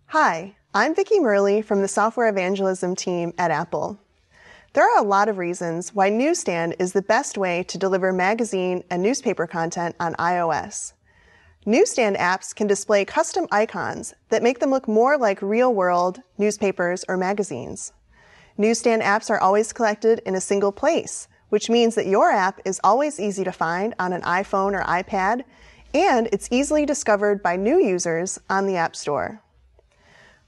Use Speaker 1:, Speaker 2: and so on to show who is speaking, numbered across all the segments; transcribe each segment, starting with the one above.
Speaker 1: Hi, I'm Vicki Murley from the Software Evangelism team at Apple. There are a lot of reasons why Newsstand is the best way to deliver magazine and newspaper content on iOS. Newsstand apps can display custom icons that make them look more like real-world newspapers or magazines. Newsstand apps are always collected in a single place, which means that your app is always easy to find on an iPhone or iPad, and it's easily discovered by new users on the App Store.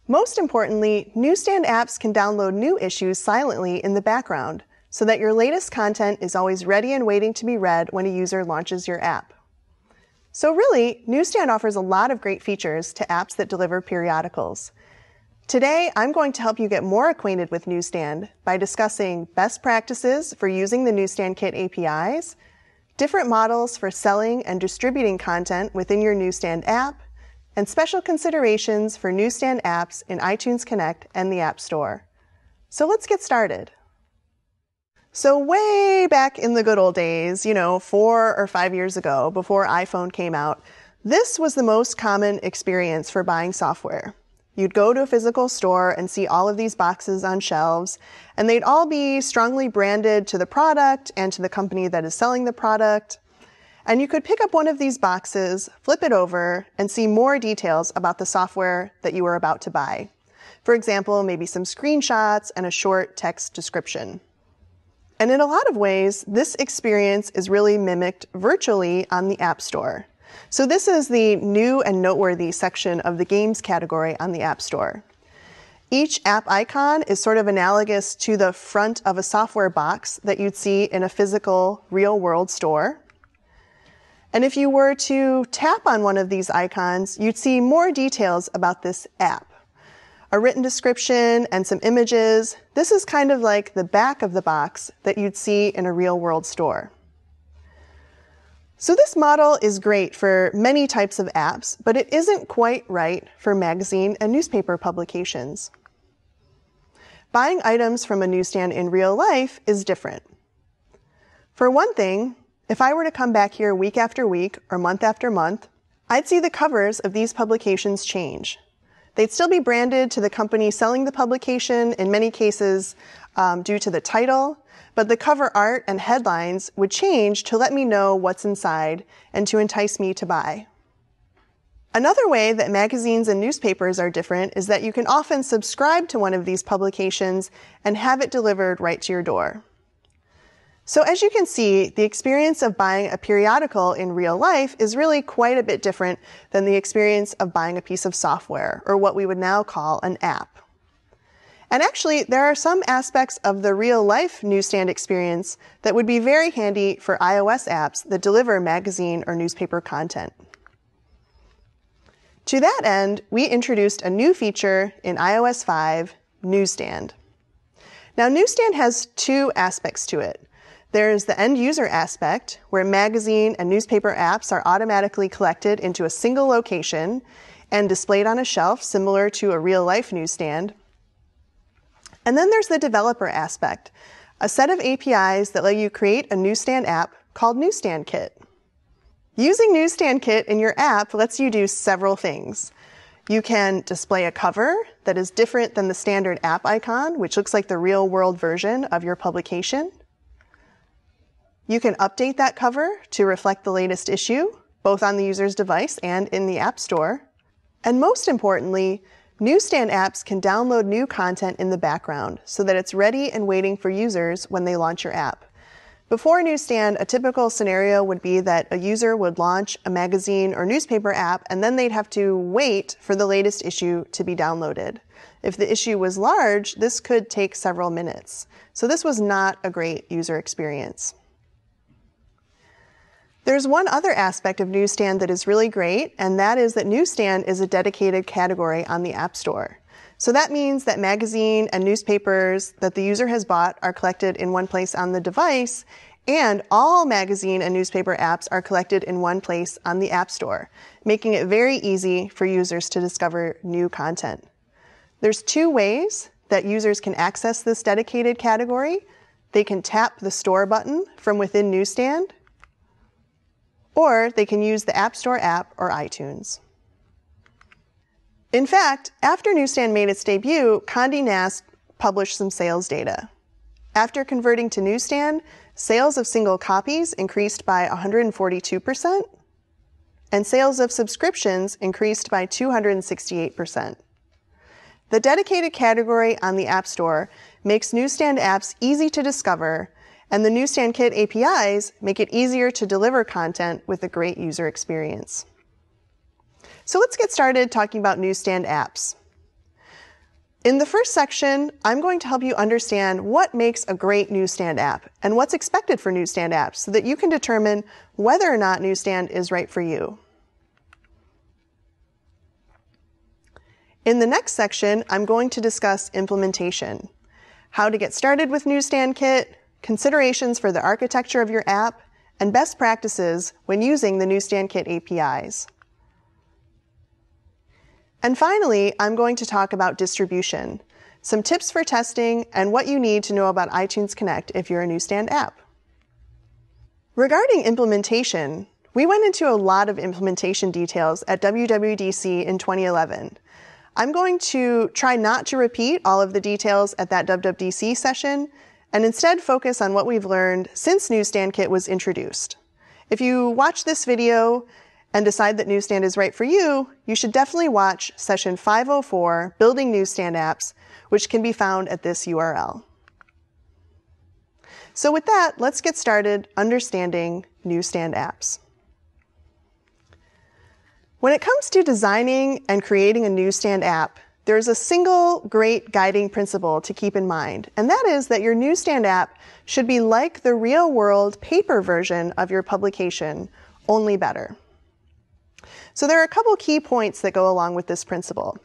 Speaker 1: Most importantly, Newsstand apps can download new issues silently in the background, so that your latest content is always ready and waiting to be read when a user launches your app. So really, Newsstand offers a lot of great features to apps that deliver periodicals. Today, I'm going to help you get more acquainted with Newsstand by discussing best practices for using the Newsstand Kit APIs, different models for selling and distributing content within your Newsstand app, and special considerations for Newsstand apps in iTunes Connect and the App Store. So let's get started. So way back in the good old days, 4 or 5 years ago, before iPhone came out, this was the most common experience for buying software. You'd go to a physical store and see all of these boxes on shelves, and they'd all be strongly branded to the product and to the company that is selling the product. And you could pick up one of these boxes, flip it over, and see more details about the software that you were about to buy. For example, maybe some screenshots and a short text description. And in a lot of ways, this experience is really mimicked virtually on the App Store. So this is the new and noteworthy section of the games category on the App Store. Each app icon is sort of analogous to the front of a software box that you'd see in a physical, real-world store. And if you were to tap on one of these icons, you'd see more details about this app. A written description and some images. This is kind of like the back of the box that you'd see in a real-world store. So this model is great for many types of apps, but it isn't quite right for magazine and newspaper publications. Buying items from a newsstand in real life is different. For one thing, if I were to come back here week after week or month after month, I'd see the covers of these publications change. They'd still be branded to the company selling the publication, in many cases due to the title, but the cover art and headlines would change to let me know what's inside and to entice me to buy. Another way that magazines and newspapers are different is that you can often subscribe to one of these publications and have it delivered right to your door. So as you can see, the experience of buying a periodical in real life is really quite a bit different than the experience of buying a piece of software, or what we would now call an app. And actually, there are some aspects of the real-life newsstand experience that would be very handy for iOS apps that deliver magazine or newspaper content. To that end, we introduced a new feature in iOS 5, Newsstand. Now, Newsstand has two aspects to it. There's the end-user aspect, where magazine and newspaper apps are automatically collected into a single location and displayed on a shelf similar to a real-life newsstand. And then there's the developer aspect, a set of APIs that let you create a Newsstand app called Newsstand Kit. Using Newsstand Kit in your app lets you do several things. You can display a cover that is different than the standard app icon, which looks like the real-world version of your publication. You can update that cover to reflect the latest issue, both on the user's device and in the App Store. And most importantly, Newsstand apps can download new content in the background so that it's ready and waiting for users when they launch your app. Before Newsstand, a typical scenario would be that a user would launch a magazine or newspaper app, and then they'd have to wait for the latest issue to be downloaded. If the issue was large, this could take several minutes. So this was not a great user experience. There's one other aspect of Newsstand that is really great, and that is that Newsstand is a dedicated category on the App Store. So that means that magazine and newspapers that the user has bought are collected in one place on the device, and all magazine and newspaper apps are collected in one place on the App Store, making it very easy for users to discover new content. There's two ways that users can access this dedicated category. They can tap the Store button from within Newsstand, or they can use the App Store app or iTunes. In fact, after Newsstand made its debut, Condé Nast published some sales data. After converting to Newsstand, sales of single copies increased by 142%, and sales of subscriptions increased by 268%. The dedicated category on the App Store makes Newsstand apps easy to discover, and the Newsstand Kit APIs make it easier to deliver content with a great user experience. So let's get started talking about Newsstand apps. In the first section, I'm going to help you understand what makes a great Newsstand app and what's expected for Newsstand apps so that you can determine whether or not Newsstand is right for you. In the next section, I'm going to discuss implementation, how to get started with Newsstand Kit, considerations for the architecture of your app, and best practices when using the Newsstand Kit APIs. And finally, I'm going to talk about distribution, some tips for testing, and what you need to know about iTunes Connect if you're a Newsstand app. Regarding implementation, we went into a lot of implementation details at WWDC in 2011. I'm going to try not to repeat all of the details at that WWDC session, and instead focus on what we've learned since Newsstand Kit was introduced. If you watch this video and decide that Newsstand is right for you, you should definitely watch session 504, Building Newsstand Apps, which can be found at this URL. So with that, let's get started understanding Newsstand apps. When it comes to designing and creating a Newsstand app, there's a single great guiding principle to keep in mind, and that is that your Newsstand app should be like the real-world paper version of your publication, only better. So there are a couple key points that go along with this principle.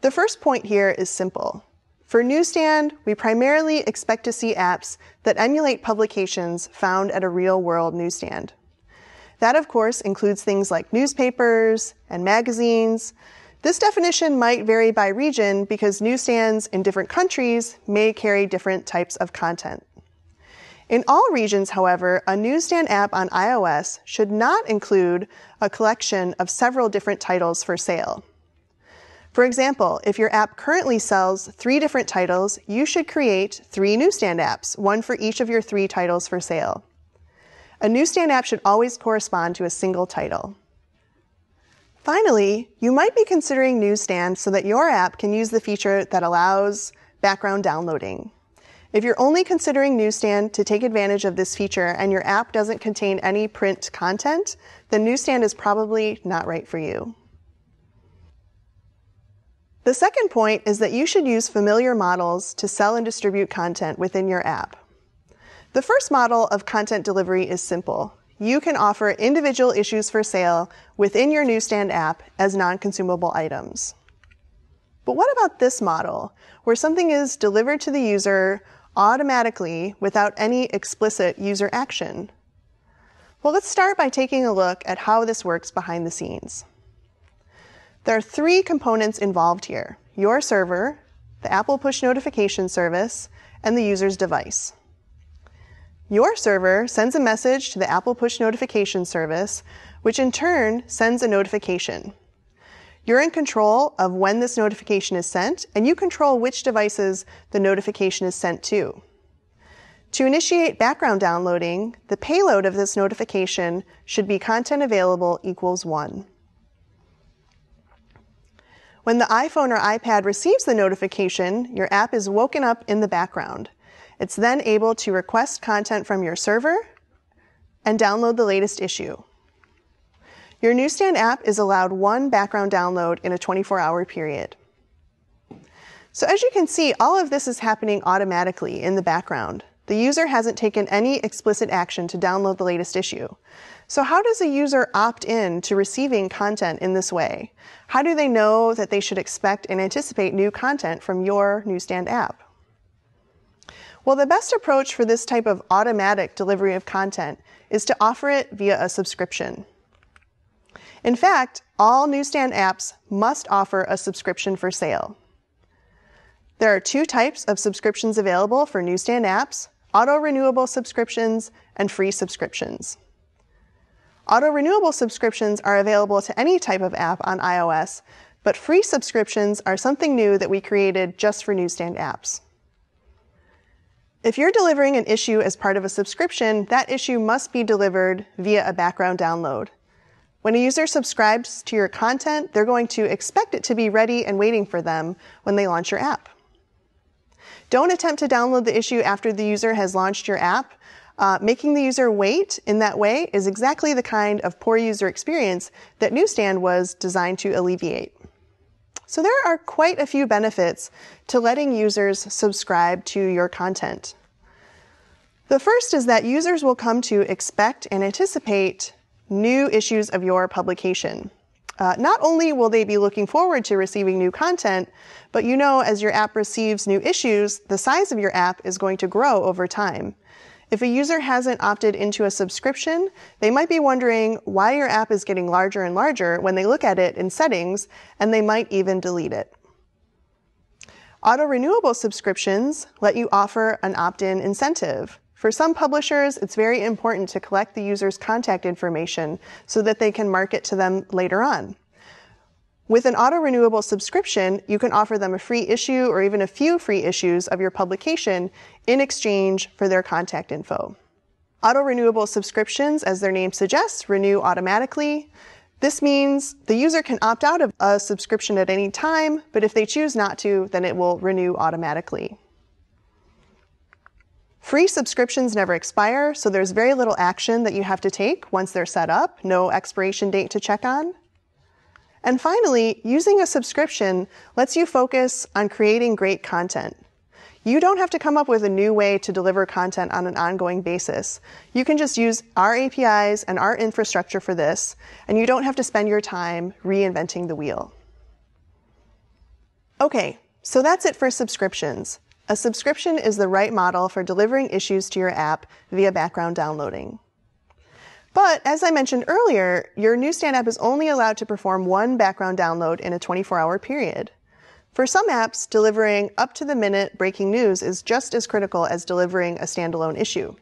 Speaker 1: The first point here is simple. For Newsstand, we primarily expect to see apps that emulate publications found at a real-world newsstand. That, of course, includes things like newspapers and magazines. This definition might vary by region because newsstands in different countries may carry different types of content. In all regions, however, a Newsstand app on iOS should not include a collection of several different titles for sale. For example, if your app currently sells 3 different titles, you should create 3 Newsstand apps, one for each of your 3 titles for sale. A Newsstand app should always correspond to a single title. Finally, you might be considering Newsstand so that your app can use the feature that allows background downloading. If you're only considering Newsstand to take advantage of this feature and your app doesn't contain any print content, then Newsstand is probably not right for you. The second point is that you should use familiar models to sell and distribute content within your app. The first model of content delivery is simple. You can offer individual issues for sale within your Newsstand app as non-consumable items. But what about this model, where something is delivered to the user automatically without any explicit user action? Well, let's start by taking a look at how this works behind the scenes. There are 3 components involved here: your server, the Apple push notification service, and the user's device. Your server sends a message to the Apple push notification service, which in turn sends a notification. You're in control of when this notification is sent, and you control which devices the notification is sent to. To initiate background downloading, the payload of this notification should be content available equals 1. When the iPhone or iPad receives the notification, your app is woken up in the background. It's then able to request content from your server and download the latest issue. Your Newsstand app is allowed 1 background download in a 24-hour period. So as you can see, all of this is happening automatically in the background. The user hasn't taken any explicit action to download the latest issue. So how does a user opt in to receiving content in this way? How do they know that they should expect and anticipate new content from your Newsstand app? Well, the best approach for this type of automatic delivery of content is to offer it via a subscription. In fact, all Newsstand apps must offer a subscription for sale. There are 2 types of subscriptions available for Newsstand apps: auto-renewable subscriptions and free subscriptions. Auto-renewable subscriptions are available to any type of app on iOS, but free subscriptions are something new that we created just for Newsstand apps. If you're delivering an issue as part of a subscription, that issue must be delivered via a background download. When a user subscribes to your content, they're going to expect it to be ready and waiting for them when they launch your app. Don't attempt to download the issue after the user has launched your app. Making the user wait in that way is exactly the kind of poor user experience that Newsstand was designed to alleviate. So there are quite a few benefits to letting users subscribe to your content. The first is that users will come to expect and anticipate new issues of your publication. Not only will they be looking forward to receiving new content, but as your app receives new issues, the size of your app is going to grow over time. If a user hasn't opted into a subscription, they might be wondering why your app is getting larger and larger when they look at it in settings, and they might even delete it. Auto-renewable subscriptions let you offer an opt-in incentive. For some publishers, it's very important to collect the user's contact information so that they can market to them later on. With an auto-renewable subscription, you can offer them a free issue or even a few free issues of your publication in exchange for their contact info. Auto-renewable subscriptions, as their name suggests, renew automatically. This means the user can opt out of a subscription at any time, but if they choose not to, then it will renew automatically. Free subscriptions never expire, so there's very little action that you have to take once they're set up, no expiration date to check on. And finally, using a subscription lets you focus on creating great content. You don't have to come up with a new way to deliver content on an ongoing basis. You can just use our APIs and our infrastructure for this, and you don't have to spend your time reinventing the wheel. Okay, so that's it for subscriptions. A subscription is the right model for delivering issues to your app via background downloading. But as I mentioned earlier, your Newsstand app is only allowed to perform one background download in a 24-hour period. For some apps, delivering up-to-the-minute breaking news is just as critical as delivering a standalone issue.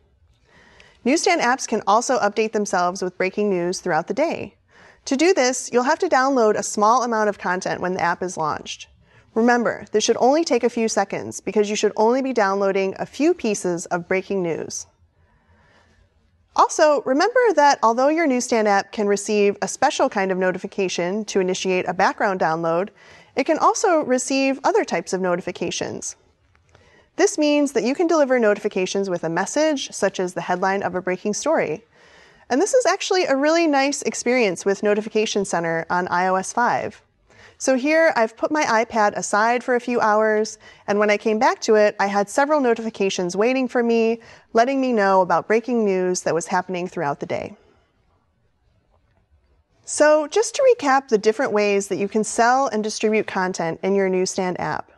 Speaker 1: Newsstand apps can also update themselves with breaking news throughout the day. To do this, you'll have to download a small amount of content when the app is launched. Remember, this should only take a few seconds because you should only be downloading a few pieces of breaking news. Also, remember that although your Newsstand app can receive a special kind of notification to initiate a background download, it can also receive other types of notifications. This means that you can deliver notifications with a message, such as the headline of a breaking story. And this is actually a really nice experience with Notification Center on iOS 5. So here I've put my iPad aside for a few hours, and when I came back to it, I had several notifications waiting for me, letting me know about breaking news that was happening throughout the day. So just to recap the different ways that you can sell and distribute content in your Newsstand app.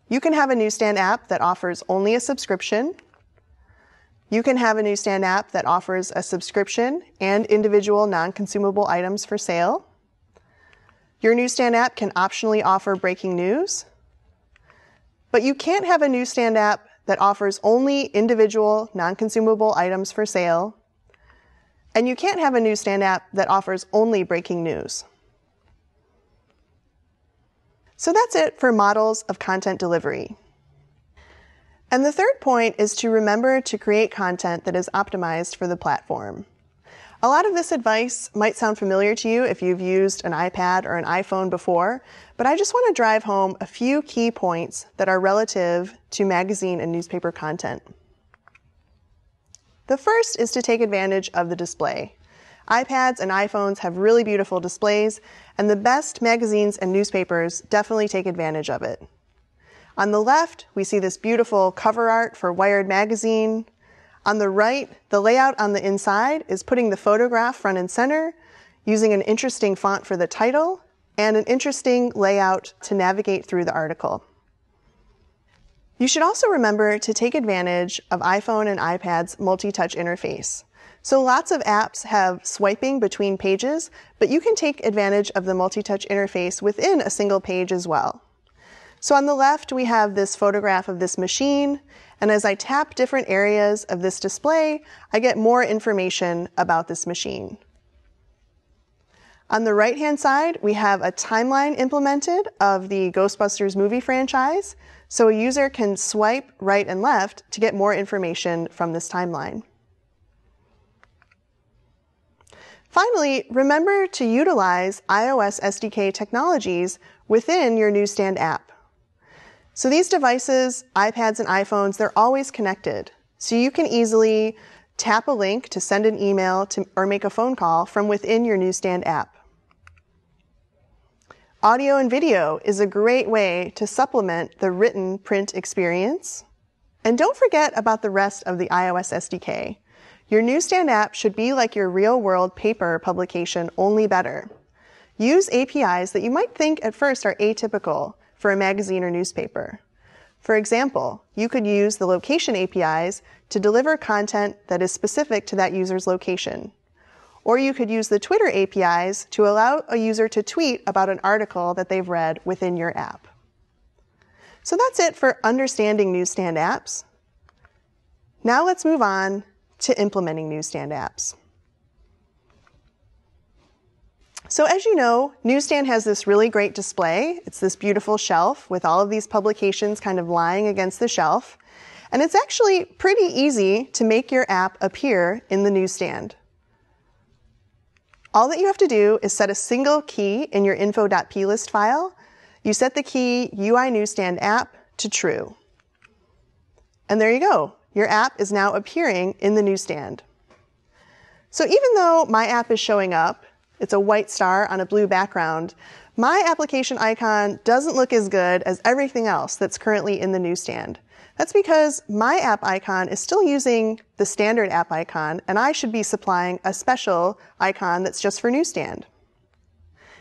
Speaker 1: You can have a Newsstand app that offers only a subscription. You can have a Newsstand app that offers a subscription and individual non-consumable items for sale. Your Newsstand app can optionally offer breaking news, but you can't have a Newsstand app that offers only individual non-consumable items for sale, and you can't have a Newsstand app that offers only breaking news. So that's it for models of content delivery. And the third point is to remember to create content that is optimized for the platform. A lot of this advice might sound familiar to you if you've used an iPad or an iPhone before, but I just want to drive home a few key points that are relative to magazine and newspaper content. The first is to take advantage of the display. iPads and iPhones have really beautiful displays, and the best magazines and newspapers definitely take advantage of it. On the left, we see this beautiful cover art for Wired magazine. On the right, the layout on the inside is putting the photograph front and center, using an interesting font for the title, and an interesting layout to navigate through the article. You should also remember to take advantage of iPhone and iPad's multi-touch interface. So lots of apps have swiping between pages, but you can take advantage of the multi-touch interface within a single page as well. So on the left, we have this photograph of this machine, and as I tap different areas of this display, I get more information about this machine. On the right-hand side, we have a timeline implemented of the Ghostbusters movie franchise, so a user can swipe right and left to get more information from this timeline. Finally, remember to utilize iOS SDK Technologies within your Newsstand app. So these devices, iPads and iPhones, they're always connected. So you can easily tap a link to send an email or make a phone call from within your Newsstand app. Audio and video is a great way to supplement the written print experience. And don't forget about the rest of the iOS SDK. Your Newsstand app should be like your real-world paper publication, only better. Use APIs that you might think at first are atypical for a magazine or newspaper. For example, you could use the location APIs to deliver content that is specific to that user's location. Or you could use the Twitter APIs to allow a user to tweet about an article that they've read within your app. So that's it for understanding Newsstand apps. Now let's move on to implementing Newsstand apps. So as you know, Newsstand has this really great display. It's this beautiful shelf with all of these publications kind of lying against the shelf. And it's actually pretty easy to make your app appear in the Newsstand. All that you have to do is set a single key in your info.plist file. You set the key UI Newsstand app to true. And there you go. Your app is now appearing in the Newsstand. So even though my app is showing up, it's a white star on a blue background, my application icon doesn't look as good as everything else that's currently in the Newsstand. That's because my app icon is still using the standard app icon, and I should be supplying a special icon that's just for Newsstand.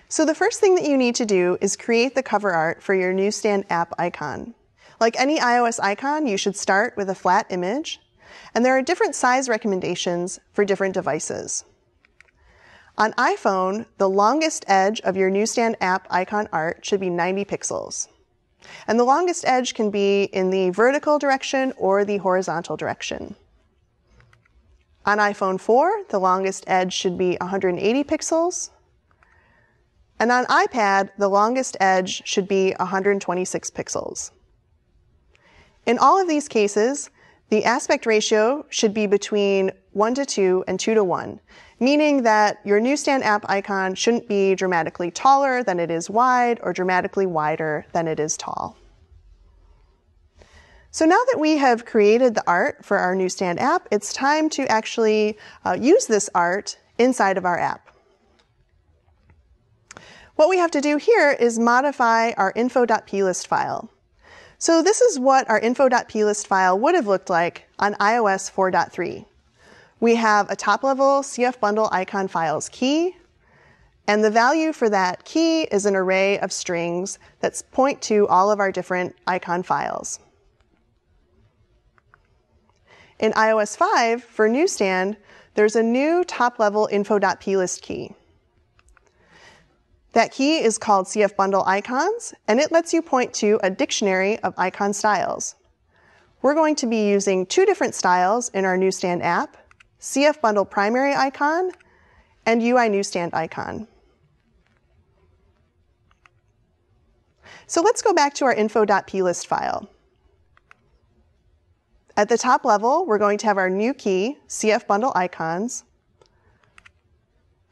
Speaker 1: So the first thing that you need to do is create the cover art for your Newsstand app icon. Like any iOS icon, you should start with a flat image, and there are different size recommendations for different devices. On iPhone, the longest edge of your Newsstand app icon art should be 90 pixels. And the longest edge can be in the vertical direction or the horizontal direction. On iPhone 4, the longest edge should be 180 pixels. And on iPad, the longest edge should be 126 pixels. In all of these cases, the aspect ratio should be between 1:2 and 2:1, meaning that your Newsstand app icon shouldn't be dramatically taller than it is wide or dramatically wider than it is tall. So now that we have created the art for our Newsstand app, it's time to actually use this art inside of our app. What we have to do here is modify our info.plist file. So this is what our info.plist file would have looked like on iOS 4.3. We have a top-level CF bundle icon files key, and the value for that key is an array of strings that point to all of our different icon files. In iOS 5, for Newsstand, there's a new top-level info.plist key. That key is called CF bundle icons, and it lets you point to a dictionary of icon styles. We're going to be using two different styles in our Newsstand app: CF bundle primary icon and UI Newsstand icon. So let's go back to our info.plist file. At the top level, we're going to have our new key, CF bundle icons.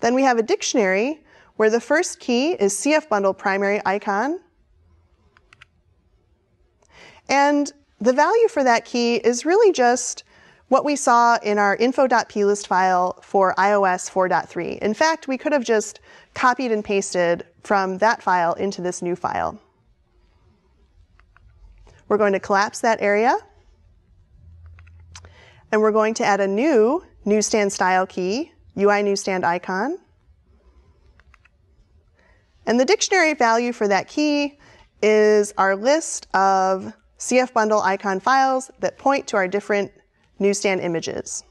Speaker 1: Then we have a dictionary where the first key is CF bundle primary icon. And the value for that key is really just what we saw in our info.plist file for iOS 4.3. In fact, we could have just copied and pasted from that file into this new file. We're going to collapse that area, and we're going to add a new Newsstand style key, UI Newsstand icon. And the dictionary value for that key is our list of CF bundle icon files that point to our different Newsstand images.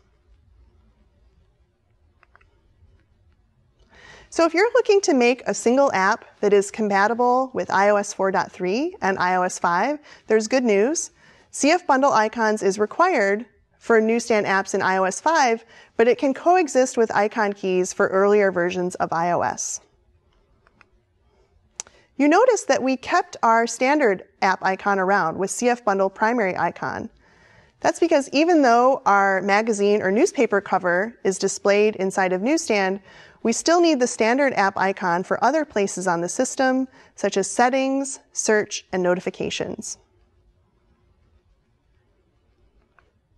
Speaker 1: So if you're looking to make a single app that is compatible with iOS 4.3 and iOS 5, there's good news. CF bundle icons is required for Newsstand apps in iOS 5, but it can coexist with icon keys for earlier versions of iOS. You notice that we kept our standard app icon around with CF Bundle primary icon. That's because even though our magazine or newspaper cover is displayed inside of Newsstand, we still need the standard app icon for other places on the system, such as settings, search, and notifications.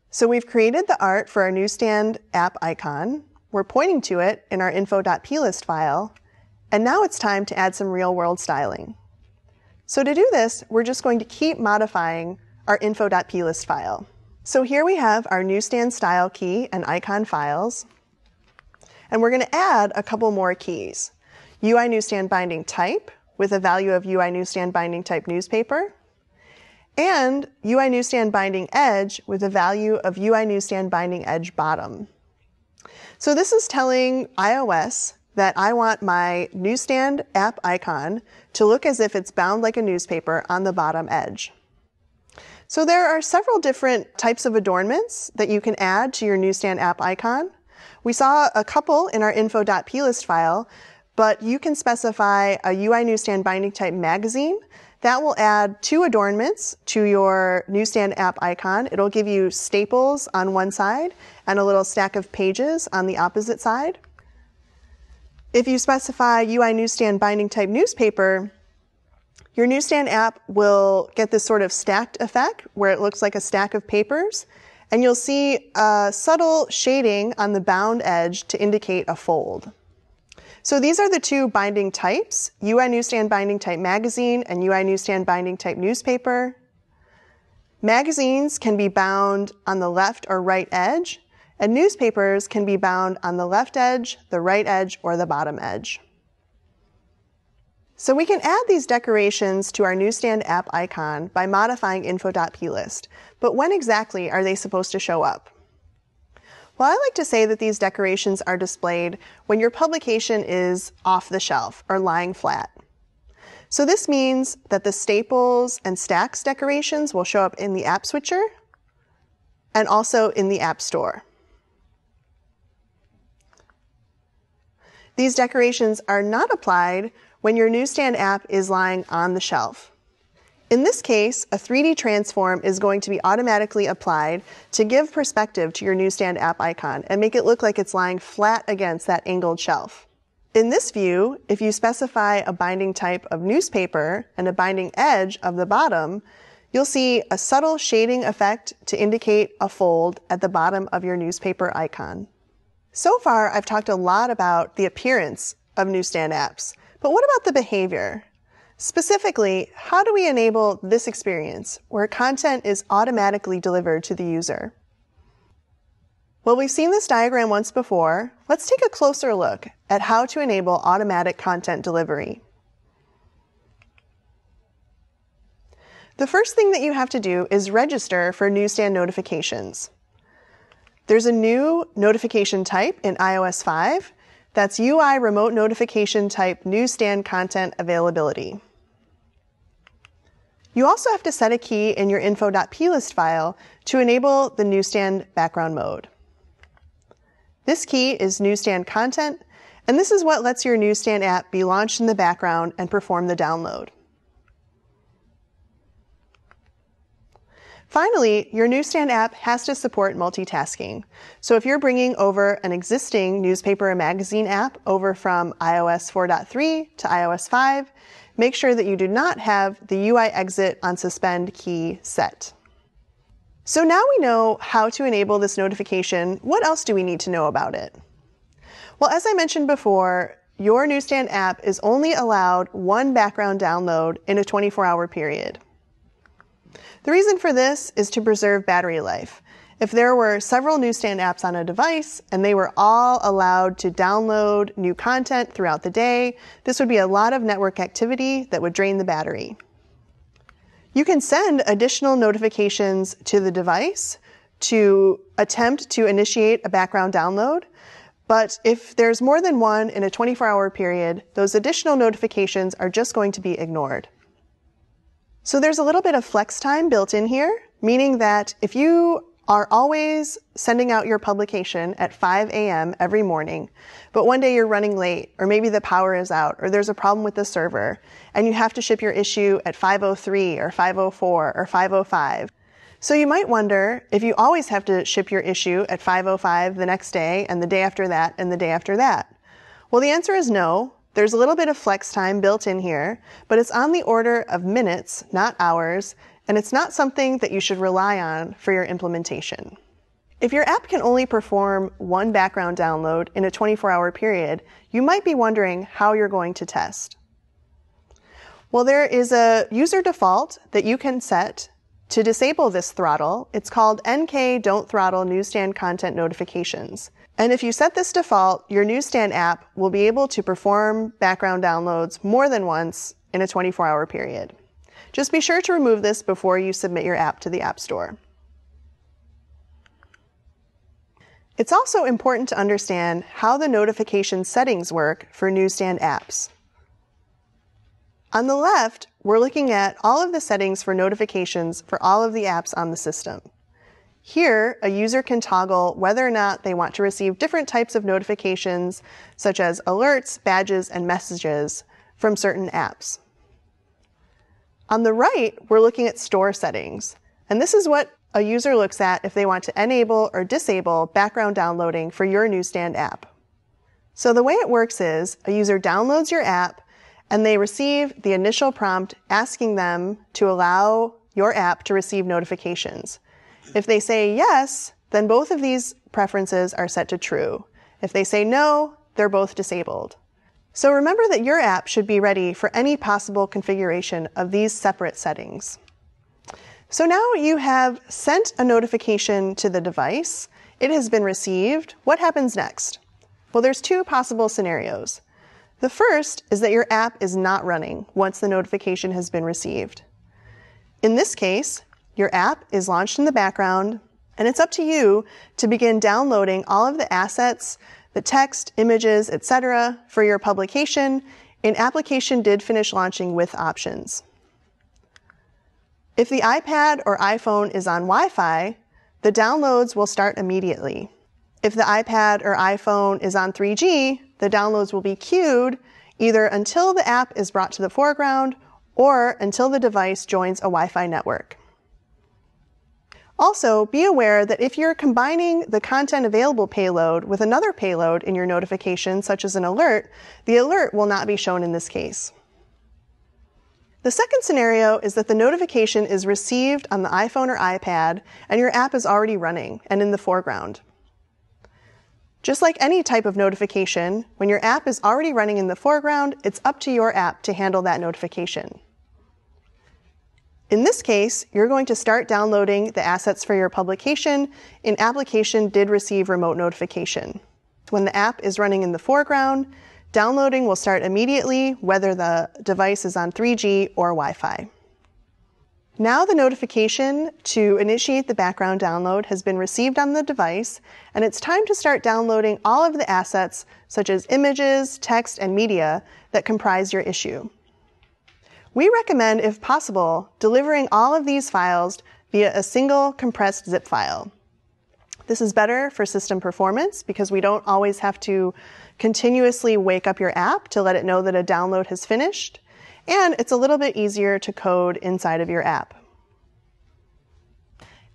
Speaker 1: So we've created the art for our Newsstand app icon. We're pointing to it in our info.plist file, and now it's time to add some real-world styling. So to do this, we're just going to keep modifying our info.plist file. So here we have our Newsstand style key and icon files, and we're going to add a couple more keys. UI Newsstand binding type with a value of UI Newsstand binding type newspaper, and UI Newsstand binding edge with a value of UI Newsstand binding edge bottom. So this is telling iOS that I want my Newsstand app icon to look as if it's bound like a newspaper on the bottom edge. So there are several different types of adornments that you can add to your Newsstand app icon. We saw a couple in our info.plist file, but you can specify a UI Newsstand binding type magazine. That will add 2 adornments to your Newsstand app icon. It'll give you staples on one side and a little stack of pages on the opposite side. If you specify UI Newsstand binding type newspaper, your Newsstand app will get this sort of stacked effect where it looks like a stack of papers, and you'll see a subtle shading on the bound edge to indicate a fold. So these are the 2 binding types, UI Newsstand binding type magazine and UI Newsstand binding type newspaper. Magazines can be bound on the left or right edge, and newspapers can be bound on the left edge, the right edge, or the bottom edge. So we can add these decorations to our Newsstand app icon by modifying info.plist, but when exactly are they supposed to show up? Well, I like to say that these decorations are displayed when your publication is off the shelf or lying flat. So this means that the staples and stacks decorations will show up in the app switcher and also in the App Store. These decorations are not applied when your Newsstand app is lying on the shelf. In this case, a 3D transform is going to be automatically applied to give perspective to your Newsstand app icon and make it look like it's lying flat against that angled shelf. In this view, if you specify a binding type of newspaper and a binding edge of the bottom, you'll see a subtle shading effect to indicate a fold at the bottom of your newspaper icon. So far, I've talked a lot about the appearance of Newsstand apps, but what about the behavior? Specifically, how do we enable this experience where content is automatically delivered to the user? Well, we've seen this diagram once before. Let's take a closer look at how to enable automatic content delivery. The first thing that you have to do is register for Newsstand notifications. There's a new notification type in iOS 5. That's UI Remote Notification Type Newsstand Content Availability. You also have to set a key in your info.plist file to enable the Newsstand background mode. This key is Newsstand Content, and this is what lets your Newsstand app be launched in the background and perform the download. Finally, your Newsstand app has to support multitasking. So if you're bringing over an existing newspaper or magazine app over from iOS 4.3 to iOS 5, make sure that you do not have the UI exit on suspend key set. So now we know how to enable this notification. What else do we need to know about it? Well, as I mentioned before, your Newsstand app is only allowed 1 background download in a 24-hour period. The reason for this is to preserve battery life. If there were several Newsstand apps on a device and they were all allowed to download new content throughout the day, this would be a lot of network activity that would drain the battery. You can send additional notifications to the device to attempt to initiate a background download, but if there's more than 1 in a 24-hour period, those additional notifications are just going to be ignored. So there's a little bit of flex time built in here, meaning that if you are always sending out your publication at 5 a.m. every morning, but one day you're running late, or maybe the power is out, or there's a problem with the server, and you have to ship your issue at 5:03 or 5:04 or 5:05. So you might wonder if you always have to ship your issue at 5:05 the next day, and the day after that, and the day after that. Well, the answer is no. There's a little bit of flex time built in here, but it's on the order of minutes, not hours, and it's not something that you should rely on for your implementation. If your app can only perform one background download in a 24-hour period, you might be wondering how you're going to test. Well, there is a user default that you can set to disable this throttle. It's called NK Don't Throttle Newsstand Content Notifications. And if you set this default, your Newsstand app will be able to perform background downloads more than once in a 24-hour period. Just be sure to remove this before you submit your app to the App Store. It's also important to understand how the notification settings work for Newsstand apps. On the left, we're looking at all of the settings for notifications for all of the apps on the system. Here, a user can toggle whether or not they want to receive different types of notifications, such as alerts, badges, and messages from certain apps. On the right, we're looking at store settings, and this is what a user looks at if they want to enable or disable background downloading for your Newsstand app. So the way it works is a user downloads your app and they receive the initial prompt asking them to allow your app to receive notifications. If they say yes, then both of these preferences are set to true. If they say no, they're both disabled. So remember that your app should be ready for any possible configuration of these separate settings. So now you have sent a notification to the device. It has been received. What happens next? Well, there's two possible scenarios. The first is that your app is not running once the notification has been received. In this case, your app is launched in the background, and it's up to you to begin downloading all of the assets, the text, images, etc. for your publication in Application Did Finish Launching with options. If the iPad or iPhone is on Wi-Fi, the downloads will start immediately. If the iPad or iPhone is on 3G, the downloads will be queued either until the app is brought to the foreground or until the device joins a Wi-Fi network. Also, be aware that if you're combining the content available payload with another payload in your notification, such as an alert, the alert will not be shown in this case. The second scenario is that the notification is received on the iPhone or iPad and your app is already running and in the foreground. Just like any type of notification, when your app is already running in the foreground, it's up to your app to handle that notification. In this case, you're going to start downloading the assets for your publication in Application Did Receive Remote Notification. When the app is running in the foreground, downloading will start immediately whether the device is on 3G or Wi-Fi. Now the notification to initiate the background download has been received on the device, and it's time to start downloading all of the assets, such as images, text, and media that comprise your issue. We recommend, if possible, delivering all of these files via a single compressed zip file. This is better for system performance because we don't always have to continuously wake up your app to let it know that a download has finished, and it's a little bit easier to code inside of your app.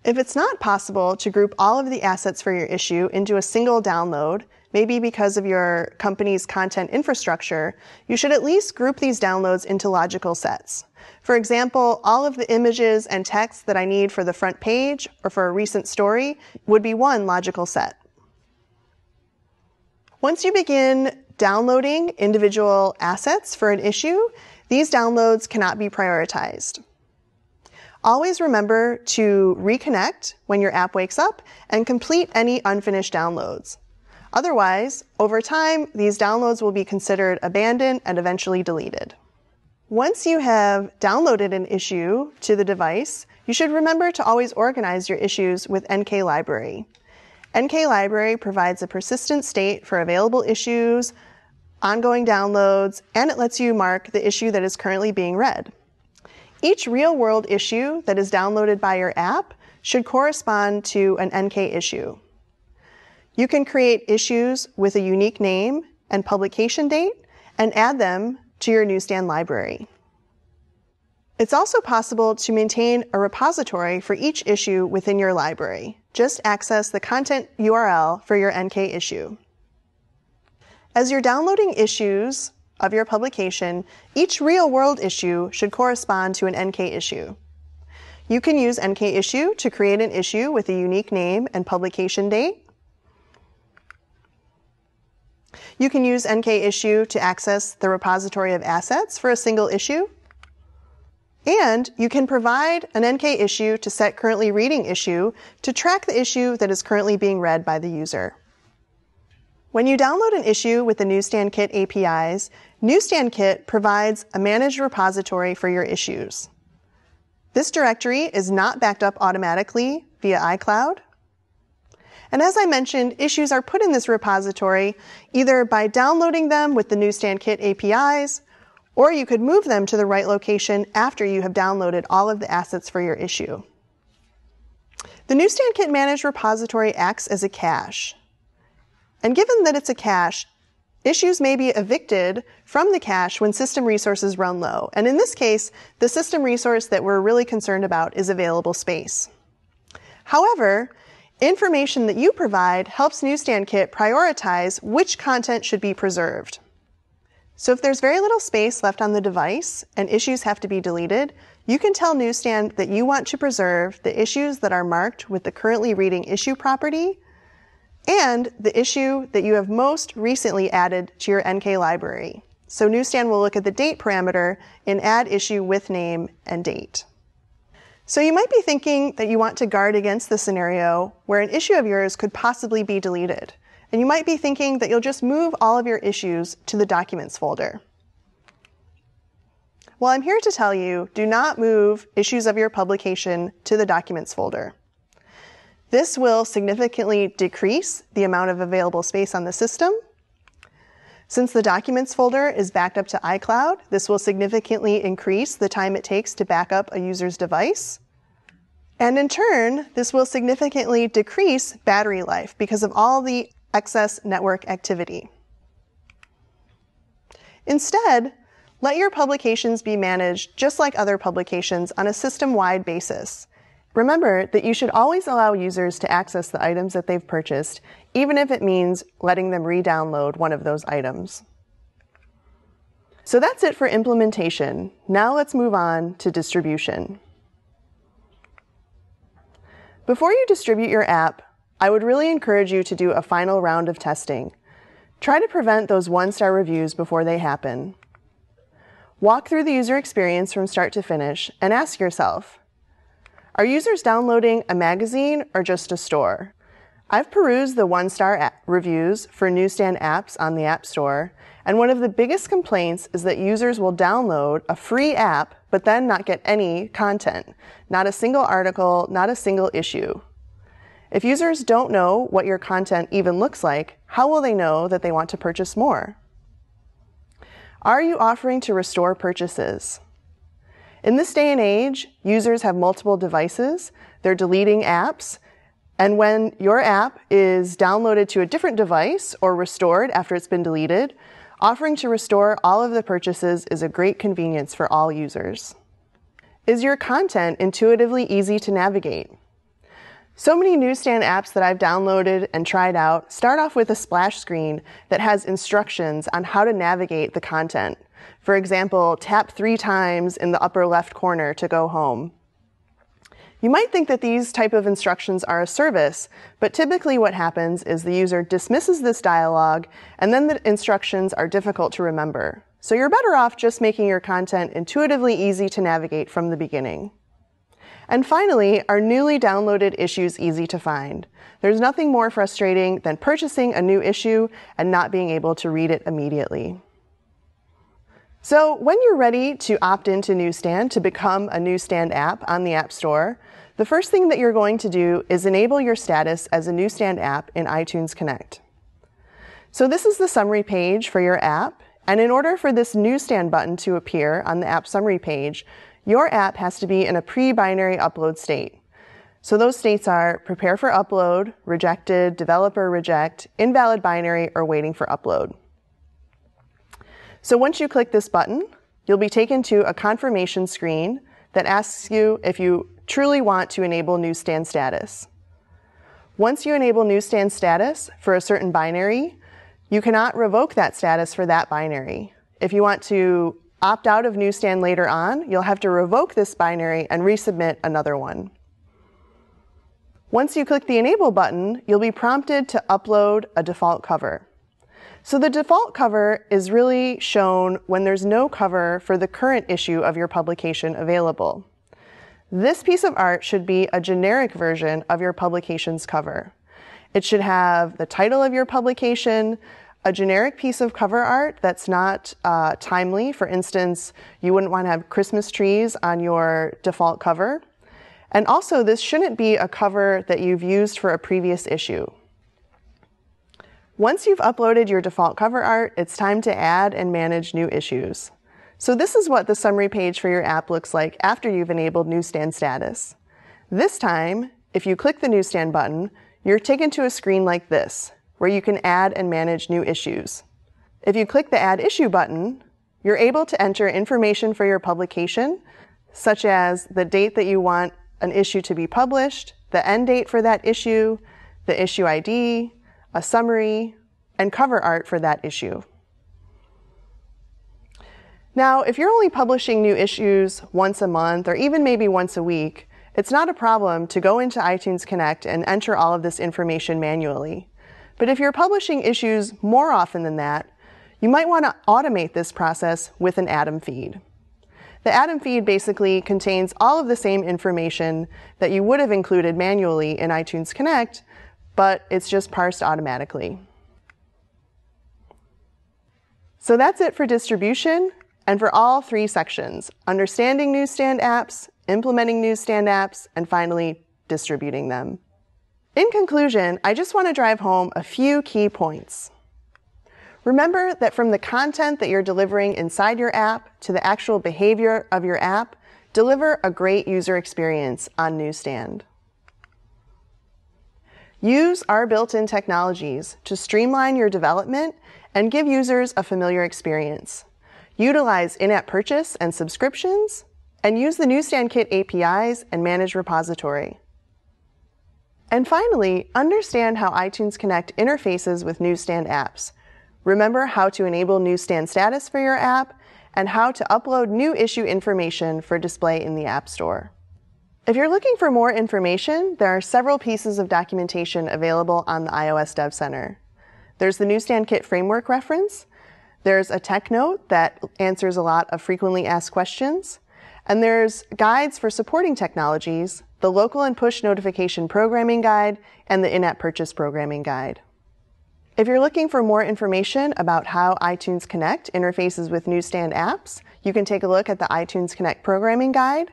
Speaker 1: If it's not possible to group all of the assets for your issue into a single download, maybe because of your company's content infrastructure, you should at least group these downloads into logical sets. For example, all of the images and text that I need for the front page or for a recent story would be one logical set. Once you begin downloading individual assets for an issue, these downloads cannot be prioritized. Always remember to reconnect when your app wakes up and complete any unfinished downloads. Otherwise, over time, these downloads will be considered abandoned and eventually deleted. Once you have downloaded an issue to the device, you should remember to always organize your issues with NK Library. NK Library provides a persistent state for available issues, ongoing downloads, and it lets you mark the issue that is currently being read. Each real-world issue that is downloaded by your app should correspond to an NK issue. You can create issues with a unique name and publication date and add them to your Newsstand library. It's also possible to maintain a repository for each issue within your library. Just access the content URL for your NK issue. As you're downloading issues of your publication, each real-world issue should correspond to an NK issue. You can use NK issue to create an issue with a unique name and publication date. You can use NK issue to access the repository of assets for a single issue. And you can provide an NK issue to set currently reading issue to track the issue that is currently being read by the user. When you download an issue with the Newsstand Kit APIs, Newsstand Kit provides a managed repository for your issues. This directory is not backed up automatically via iCloud. And as I mentioned, issues are put in this repository either by downloading them with the Newsstand Kit APIs, or you could move them to the right location after you have downloaded all of the assets for your issue. The Newsstand Kit Managed Repository acts as a cache. And given that it's a cache, issues may be evicted from the cache when system resources run low. And in this case, the system resource that we're really concerned about is available space. However, information that you provide helps Newsstand Kit prioritize which content should be preserved. So if there's very little space left on the device and issues have to be deleted, you can tell Newsstand that you want to preserve the issues that are marked with the currently reading issue property and the issue that you have most recently added to your NK library. So Newsstand will look at the date parameter and add issue with name and date. So you might be thinking that you want to guard against the scenario where an issue of yours could possibly be deleted. And you might be thinking that you'll just move all of your issues to the Documents folder. Well, I'm here to tell you, do not move issues of your publication to the Documents folder. This will significantly decrease the amount of available space on the system. Since the Documents folder is backed up to iCloud, this will significantly increase the time it takes to back up a user's device. And in turn, this will significantly decrease battery life because of all the excess network activity. Instead, let your publications be managed just like other publications on a system-wide basis. Remember that you should always allow users to access the items that they've purchased, even if it means letting them re-download one of those items. So that's it for implementation. Now let's move on to distribution. Before you distribute your app, I would really encourage you to do a final round of testing. Try to prevent those one-star reviews before they happen. Walk through the user experience from start to finish and ask yourself, are users downloading a magazine or just a store? I've perused the one-star reviews for Newsstand apps on the App Store, and one of the biggest complaints is that users will download a free app but then not get any content, not a single article, not a single issue. If users don't know what your content even looks like, how will they know that they want to purchase more? Are you offering to restore purchases? In this day and age, users have multiple devices, they're deleting apps, and when your app is downloaded to a different device or restored after it's been deleted, offering to restore all of the purchases is a great convenience for all users. Is your content intuitively easy to navigate? So many Newsstand apps that I've downloaded and tried out start off with a splash screen that has instructions on how to navigate the content. For example, tap 3 times in the upper left corner to go home. You might think that these type of instructions are a service, but typically what happens is the user dismisses this dialog, and then the instructions are difficult to remember. So you're better off just making your content intuitively easy to navigate from the beginning. And finally, are newly downloaded issues easy to find? There's nothing more frustrating than purchasing a new issue and not being able to read it immediately. So when you're ready to opt into Newsstand to become a Newsstand app on the App Store, the first thing that you're going to do is enable your status as a Newsstand app in iTunes Connect. So this is the summary page for your app, and in order for this Newsstand button to appear on the app summary page, your app has to be in a pre-binary upload state. So those states are prepare for upload, rejected, developer reject, invalid binary, or waiting for upload. So once you click this button, you'll be taken to a confirmation screen that asks you if you truly want to enable Newsstand status. Once you enable Newsstand status for a certain binary, you cannot revoke that status for that binary. If you want to opt out of Newsstand later on, you'll have to revoke this binary and resubmit another one. Once you click the Enable button, you'll be prompted to upload a default cover. So the default cover is really shown when there's no cover for the current issue of your publication available. This piece of art should be a generic version of your publication's cover. It should have the title of your publication, a generic piece of cover art that's not timely. For instance, you wouldn't want to have Christmas trees on your default cover. And also, this shouldn't be a cover that you've used for a previous issue. Once you've uploaded your default cover art, it's time to add and manage new issues. So this is what the summary page for your app looks like after you've enabled Newsstand status. This time, if you click the Newsstand button, you're taken to a screen like this, where you can add and manage new issues. If you click the Add Issue button, you're able to enter information for your publication, such as the date that you want an issue to be published, the end date for that issue, the issue ID, a summary, and cover art for that issue. Now, if you're only publishing new issues once a month or even maybe once a week, it's not a problem to go into iTunes Connect and enter all of this information manually. But if you're publishing issues more often than that, you might want to automate this process with an Atom feed. The Atom feed basically contains all of the same information that you would have included manually in iTunes Connect, but it's just parsed automatically. So that's it for distribution and for all three sections: understanding Newsstand apps, implementing Newsstand apps, and finally distributing them. In conclusion, I just want to drive home a few key points. Remember that from the content that you're delivering inside your app to the actual behavior of your app, deliver a great user experience on Newsstand. Use our built-in technologies to streamline your development and give users a familiar experience. Utilize in-app purchase and subscriptions, and use the Newsstand Kit APIs and manage repository. And finally, understand how iTunes Connect interfaces with Newsstand apps. Remember how to enable Newsstand status for your app and how to upload new issue information for display in the App Store. If you're looking for more information, there are several pieces of documentation available on the iOS Dev Center. There's the Newsstand Kit framework reference, there's a tech note that answers a lot of frequently asked questions, and there's guides for supporting technologies, the local and push notification programming guide, and the in-app purchase programming guide. If you're looking for more information about how iTunes Connect interfaces with Newsstand apps, you can take a look at the iTunes Connect programming guide.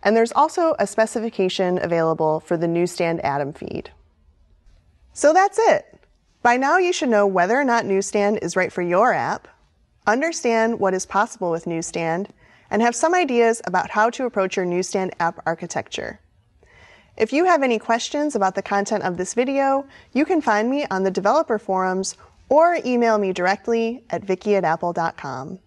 Speaker 1: And there's also a specification available for the Newsstand Atom feed. So that's it. By now you should know whether or not Newsstand is right for your app, understand what is possible with Newsstand, and have some ideas about how to approach your Newsstand app architecture. If you have any questions about the content of this video, you can find me on the developer forums or email me directly at vicky@apple.com.